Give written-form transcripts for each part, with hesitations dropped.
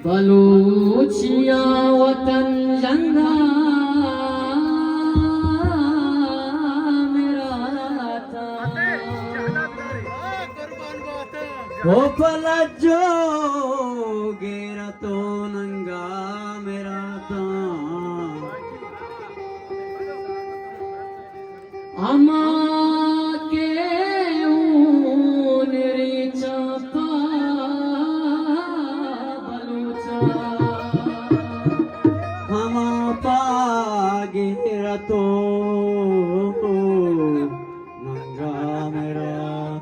बलूचिया वतन जंगा मेरा था हो भला जो गेरा तो नंगा मेरा था अमा के ऊन रे चापा बलूचा हम पागेरा तो नंगा मेरा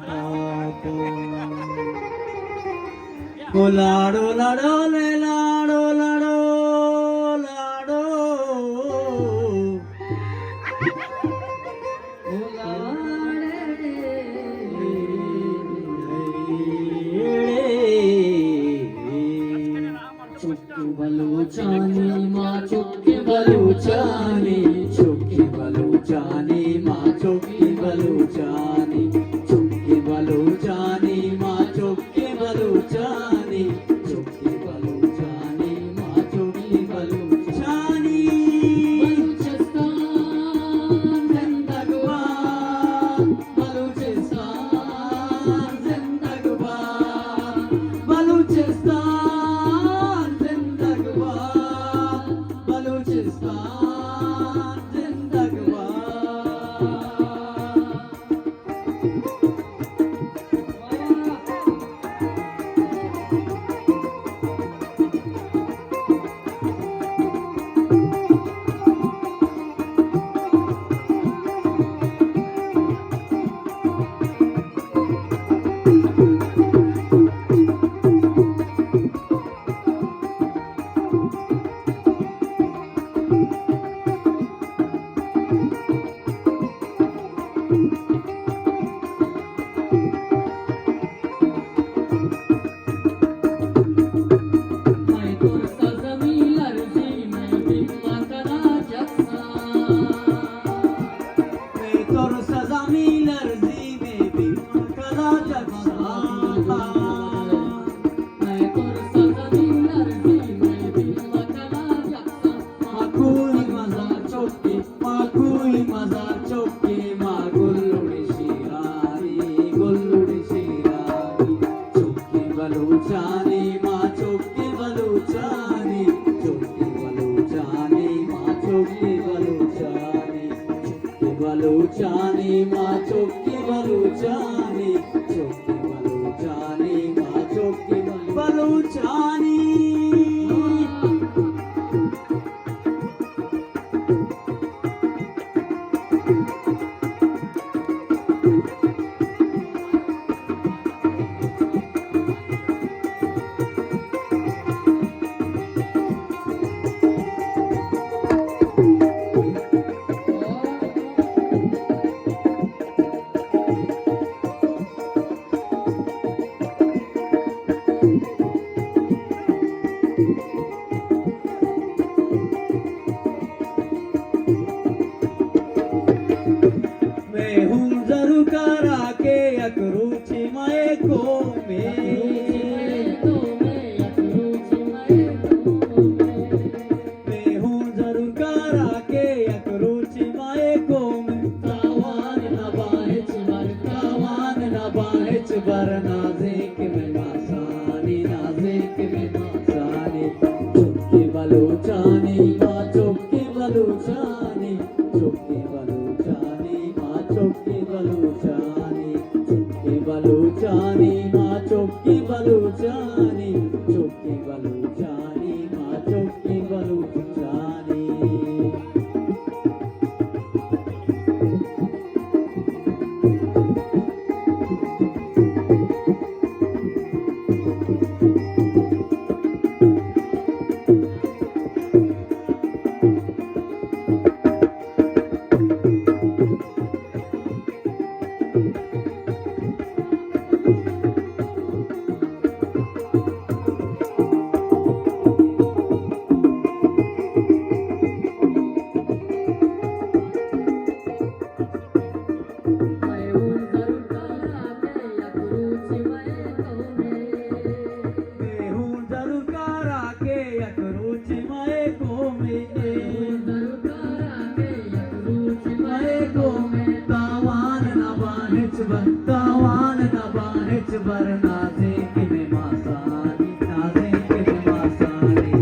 था तो ओ लाडो लाडो ले लाडो लाडो लाडो चुक्की बलूचानी माँ चुक्की बलूचानी चुक्की बलूचानी माँ चुक्की बलूचानी चुक्की बलूचानी माँ चुक्की बलूचानी चुक्की बलूचानी माँ चुक्की बलूचानी बलूचिस्तान जिंदगबाद बलूचिस्तान जिंदगबाद बलूचिस्तान जिंदगबाद बलूचिस्तान जिंदगबाद मैं तो सजमी लर्जी में बिम्मा करा जक्सा मैं तोर सजा मिलर जी में भी कदा जगसा मैं तो सजमी लर्जी में बिम्मा करा जक्सा माकुई मजा चौकी माकुई मजा चौकी मा गुल्लुड़ी शिरारी चौकी बलूचानी माँ चौकी बलूचानी चौकी बलूचानी माँ चौकी बलूचानी चौकी बलूचानी माँ चौकी बलूचानी चौकी बलूचानी माँ चौकी बलूचानी मैं हूँ जरूर करा के अकरूची माए को मैं हूँ जरूर करा के अकरूची माए को में तावान न बाहिच बर नाजिक में मासानी नाजिक में मासानी चुक्की बलूचानी माँ चुक्की बलूचानी चुक्की बलूचानी माँ चुक्की बलूचानी चुक्की बलूचानी माँ चुक्की बलूचानी चुक्की बलूचानी माँ चुक्की बलूचानी It's barnaze ki me masani, naze ki me masani.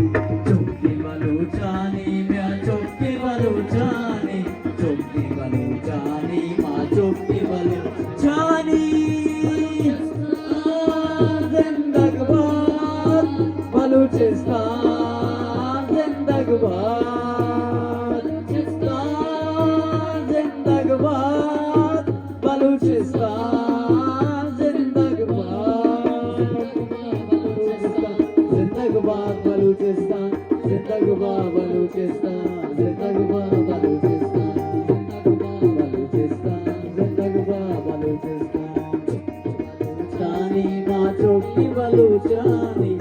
Chokki baluchani, mya chokki baluchani, chokki baluchani, ma chokki baluchani. Zindagabad, Baluchistan, Zindagabad, Zindagabad, Baluchistan, Zindagabad, Zindagabad, Baluchistan, Zindagabad, Baluchistan, Zindagabad, Baluchistan, Baluchistan, Zindagabad, Baluchistan. Chani ma chokki baluchani.